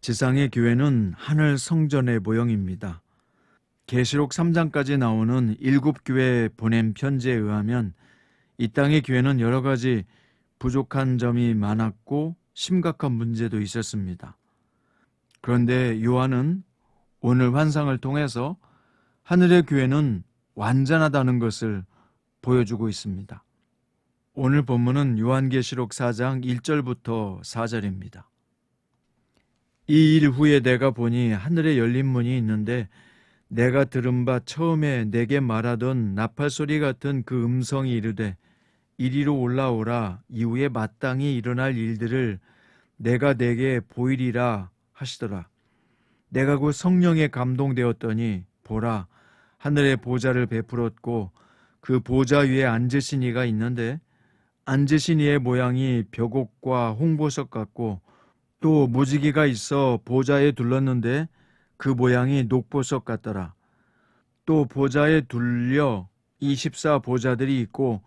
지상의 교회는 하늘 성전의 모형입니다. 계시록 3장까지 나오는 7교회에 보낸 편지에 의하면 이 땅의 교회는 여러 가지 부족한 점이 많았고 심각한 문제도 있었습니다. 그런데 요한은 오늘 환상을 통해서 하늘의 교회는 완전하다는 것을 보여주고 있습니다. 오늘 본문은 요한계시록 4장 1절부터 4절입니다. 이 일 후에 내가 보니 하늘에 열린 문이 있는데 내가 들은 바 처음에 내게 말하던 나팔 소리 같은 그 음성이 이르되 이리로 올라오라. 이후에 마땅히 일어날 일들을 내가 내게 보이리라 하시더라. 내가 곧 성령에 감동되었더니 보라, 하늘에 보좌를 베풀었고 그 보좌 위에 앉으신 이가 있는데 앉으신 이의 모양이 벽옥과 홍보석 같고 또 무지개가 있어 보좌에 둘렀는데 그 모양이 녹보석 같더라. 또 보좌에 둘려 24 보좌들이 있고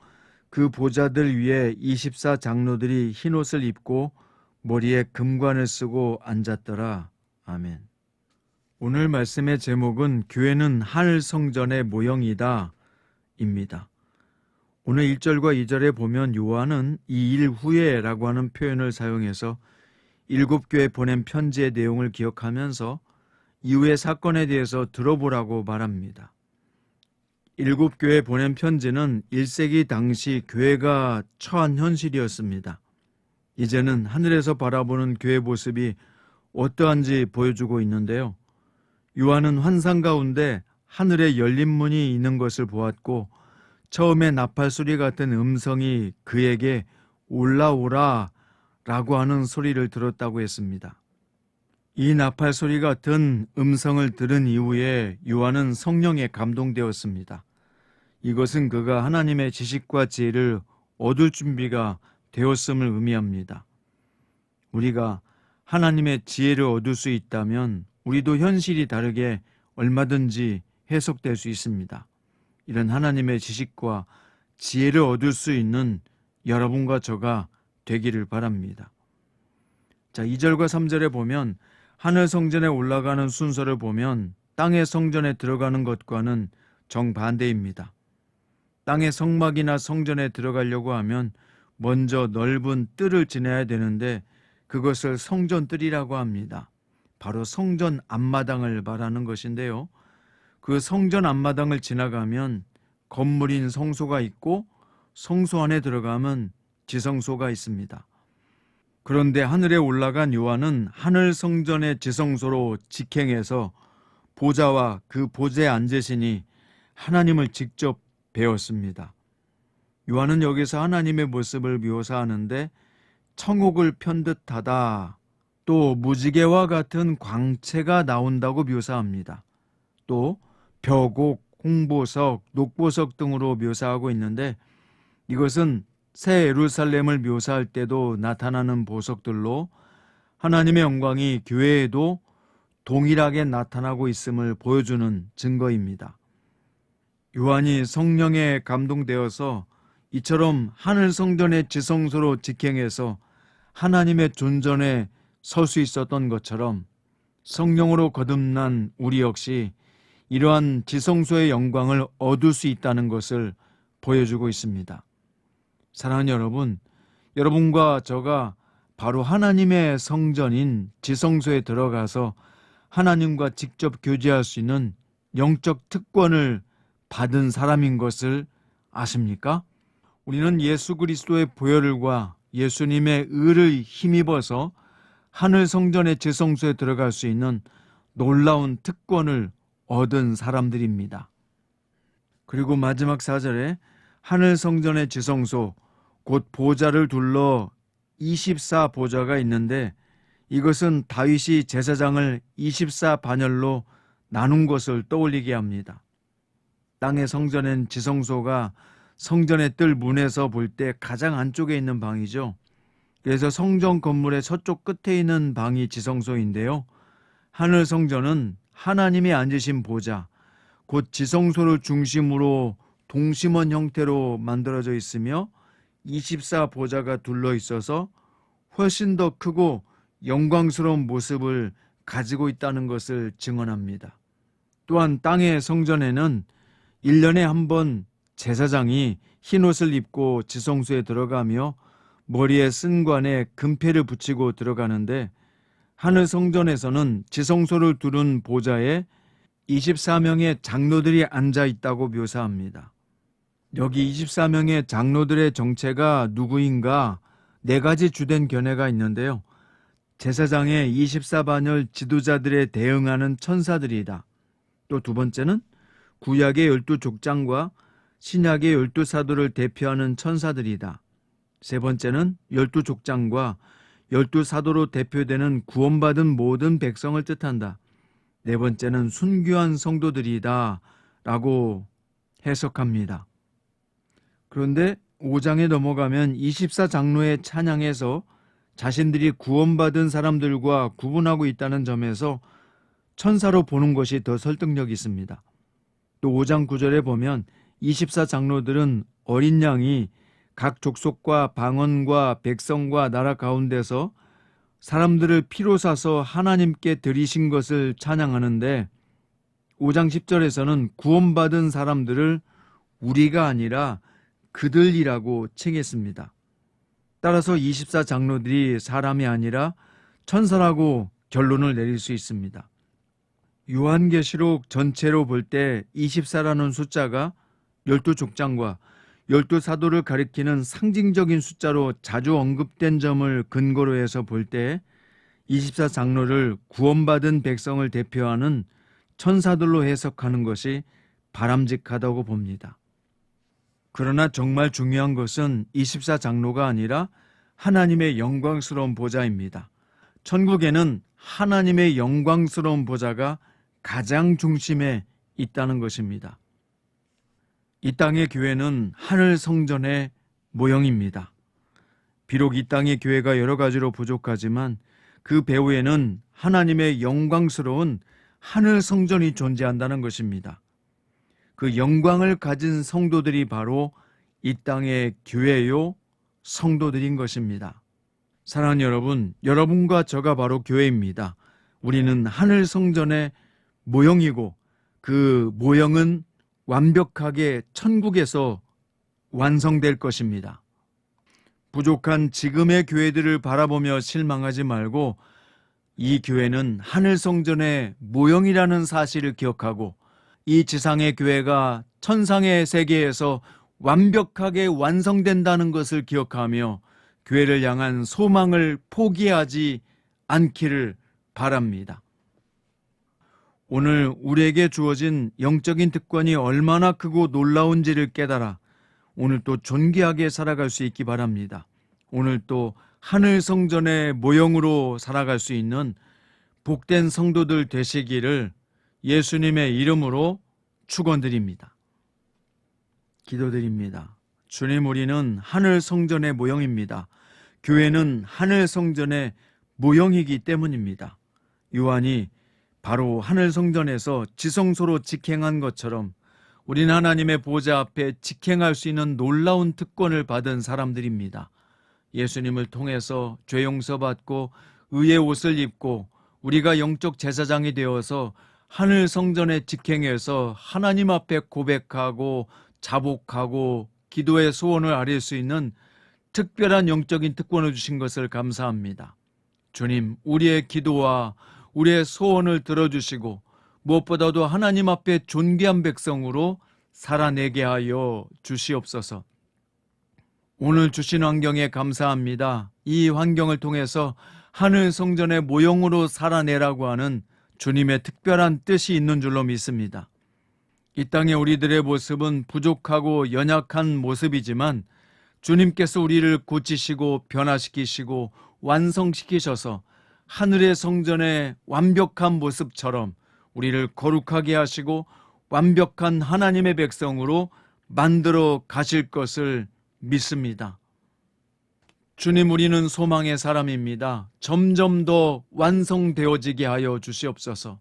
그 보좌들 위에 24 장로들이 흰옷을 입고 머리에 금관을 쓰고 앉았더라. 아멘. 오늘 말씀의 제목은 교회는 하늘 성전의 모형이다 입니다. 오늘 1절과 2절에 보면 요한은 이 일 후에 라고 하는 표현을 사용해서 7교회에 보낸 편지의 내용을 기억하면서 이후의 사건에 대해서 들어보라고 말합니다. 7교회에 보낸 편지는 1세기 당시 교회가 처한 현실이었습니다. 이제는 하늘에서 바라보는 교회 모습이 어떠한지 보여주고 있는데요. 요한은 환상 가운데 하늘에 열린 문이 있는 것을 보았고 처음에 나팔 소리 같은 음성이 그에게 올라오라 라고 하는 소리를 들었다고 했습니다. 이 나팔 소리 같은 음성을 들은 이후에 요한은 성령에 감동되었습니다. 이것은 그가 하나님의 지식과 지혜를 얻을 준비가 되었음을 의미합니다. 우리가 하나님의 지혜를 얻을 수 있다면 우리도 현실이 다르게 얼마든지 해석될 수 있습니다. 이런 하나님의 지식과 지혜를 얻을 수 있는 여러분과 저가 되기를 바랍니다. 자, 2절과 3절에 보면 하늘 성전에 올라가는 순서를 보면 땅의 성전에 들어가는 것과는 정반대입니다. 땅의 성막이나 성전에 들어가려고 하면 먼저 넓은 뜰을 지나야 되는데 그것을 성전뜰이라고 합니다. 바로 성전 앞마당을 말하는 것인데요. 그 성전 앞마당을 지나가면 건물인 성소가 있고 성소 안에 들어가면 지성소가 있습니다. 그런데 하늘에 올라간 요한은 하늘 성전의 지성소로 직행해서 보좌와 그 보좌에 앉으시니 하나님을 직접 배웠습니다. 요한은 여기서 하나님의 모습을 묘사하는데 청옥을 편 듯하다, 또 무지개와 같은 광채가 나온다고 묘사합니다. 또 벽옥, 홍보석, 녹보석 등으로 묘사하고 있는데 이것은 새 예루살렘을 묘사할 때도 나타나는 보석들로 하나님의 영광이 교회에도 동일하게 나타나고 있음을 보여주는 증거입니다. 요한이 성령에 감동되어서 이처럼 하늘 성전의 지성소로 직행해서 하나님의 존전에 설 수 있었던 것처럼 성령으로 거듭난 우리 역시 이러한 지성소의 영광을 얻을 수 있다는 것을 보여주고 있습니다. 사랑하는 여러분, 여러분과 저가 바로 하나님의 성전인 지성소에 들어가서 하나님과 직접 교제할 수 있는 영적 특권을 받은 사람인 것을 아십니까? 우리는 예수 그리스도의 보혈과 예수님의 의를 힘입어서 하늘 성전의 지성소에 들어갈 수 있는 놀라운 특권을 얻은 사람들입니다. 그리고 마지막 4절에 하늘 성전의 지성소, 곧 보좌를 둘러 24 보좌가 있는데 이것은 다윗이 제사장을 24 반열로 나눈 것을 떠올리게 합니다. 땅의 성전엔 지성소가 성전의 뜰 문에서 볼 때 가장 안쪽에 있는 방이죠. 그래서 성전 건물의 서쪽 끝에 있는 방이 지성소인데요. 하늘 성전은 하나님이 앉으신 보좌, 곧 지성소를 중심으로 동심원 형태로 만들어져 있으며 24보좌가 둘러 있어서 훨씬 더 크고 영광스러운 모습을 가지고 있다는 것을 증언합니다. 또한 땅의 성전에는 1년에 한 번 제사장이 흰옷을 입고 지성소에 들어가며 머리에 쓴관에 금패를 붙이고 들어가는데, 하늘 성전에서는 지성소를 두른 보좌에 24명의 장로들이 앉아 있다고 묘사합니다. 여기 24명의 장로들의 정체가 누구인가 4가지 주된 견해가 있는데요. 제사장의 24반열 지도자들에 대응하는 천사들이다. 또 두 번째는 구약의 12족장과 신약의 12사도를 대표하는 천사들이다. 세 번째는 12족장과 12사도로 대표되는 구원받은 모든 백성을 뜻한다. 네 번째는 순교한 성도들이다 라고 해석합니다. 그런데 5장에 넘어가면 24장로의 찬양에서 자신들이 구원받은 사람들과 구분하고 있다는 점에서 천사로 보는 것이 더 설득력이 있습니다. 또 5장 9절에 보면 24장로들은 어린 양이 각 족속과 방언과 백성과 나라 가운데서 사람들을 피로 사서 하나님께 드리신 것을 찬양하는데, 5장 10절에서는 구원받은 사람들을 우리가 아니라 그들이라고 칭했습니다. 따라서 24장로들이 사람이 아니라 천사라고 결론을 내릴 수 있습니다. 요한계시록 전체로 볼 때 24라는 숫자가 12족장과 12사도를 가리키는 상징적인 숫자로 자주 언급된 점을 근거로 해서 볼 때 24장로를 구원받은 백성을 대표하는 천사들로 해석하는 것이 바람직하다고 봅니다. 그러나 정말 중요한 것은 24장로가 아니라 하나님의 영광스러운 보좌입니다. 천국에는 하나님의 영광스러운 보좌가 가장 중심에 있다는 것입니다. 이 땅의 교회는 하늘 성전의 모형입니다. 비록 이 땅의 교회가 여러 가지로 부족하지만 그 배후에는 하나님의 영광스러운 하늘 성전이 존재한다는 것입니다. 그 영광을 가진 성도들이 바로 이 땅의 교회요 성도들인 것입니다. 사랑하는 여러분, 여러분과 저가 바로 교회입니다. 우리는 하늘 성전의 모형이고 그 모형은 완벽하게 천국에서 완성될 것입니다. 부족한 지금의 교회들을 바라보며 실망하지 말고 이 교회는 하늘 성전의 모형이라는 사실을 기억하고 이 지상의 교회가 천상의 세계에서 완벽하게 완성된다는 것을 기억하며 교회를 향한 소망을 포기하지 않기를 바랍니다. 오늘 우리에게 주어진 영적인 특권이 얼마나 크고 놀라운지를 깨달아 오늘 또 존귀하게 살아갈 수 있기 바랍니다. 오늘 또 하늘 성전의 모형으로 살아갈 수 있는 복된 성도들 되시기를 예수님의 이름으로 축원드립니다. 기도드립니다. 주님, 우리는 하늘 성전의 모형입니다. 교회는 하늘 성전의 모형이기 때문입니다. 요한이 바로 하늘 성전에서 지성소로 직행한 것처럼 우리는 하나님의 보좌 앞에 직행할 수 있는 놀라운 특권을 받은 사람들입니다. 예수님을 통해서 죄 용서받고 의의 옷을 입고 우리가 영적 제사장이 되어서 하늘 성전에 직행해서 하나님 앞에 고백하고 자복하고 기도의 소원을 아릴 수 있는 특별한 영적인 특권을 주신 것을 감사합니다. 주님, 우리의 기도와 우리의 소원을 들어주시고 무엇보다도 하나님 앞에 존귀한 백성으로 살아내게 하여 주시옵소서. 오늘 주신 환경에 감사합니다. 이 환경을 통해서 하늘 성전의 모형으로 살아내라고 하는 주님의 특별한 뜻이 있는 줄로 믿습니다. 이 땅의 우리들의 모습은 부족하고 연약한 모습이지만 주님께서 우리를 고치시고 변화시키시고 완성시키셔서 하늘의 성전의 완벽한 모습처럼 우리를 거룩하게 하시고 완벽한 하나님의 백성으로 만들어 가실 것을 믿습니다. 주님, 우리는 소망의 사람입니다. 점점 더 완성되어지게 하여 주시옵소서.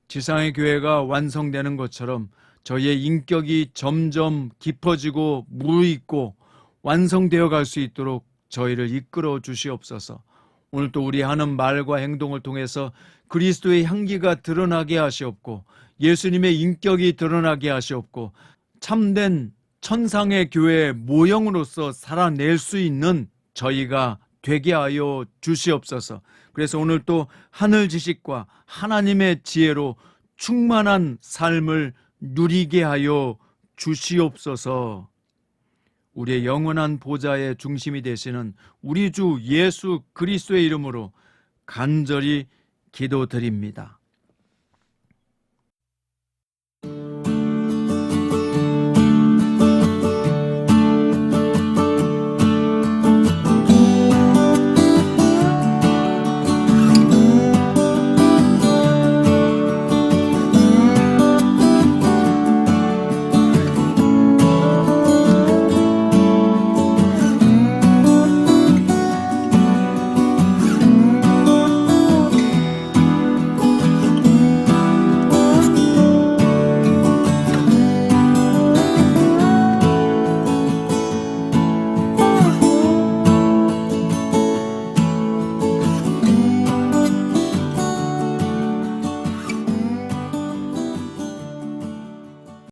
지상의 교회가 완성되는 것처럼 저희의 인격이 점점 깊어지고 무르익고 완성되어 갈 수 있도록 저희를 이끌어 주시옵소서. 오늘 또 우리 하는 말과 행동을 통해서 그리스도의 향기가 드러나게 하시옵고 예수님의 인격이 드러나게 하시옵고 참된 천상의 교회의 모형으로서 살아낼 수 있는 저희가 되게 하여 주시옵소서. 그래서 오늘 또 하늘 지식과 하나님의 지혜로 충만한 삶을 누리게 하여 주시옵소서. 우리의 영원한 보좌의 중심이 되시는 우리 주 예수 그리스도의 이름으로 간절히 기도드립니다.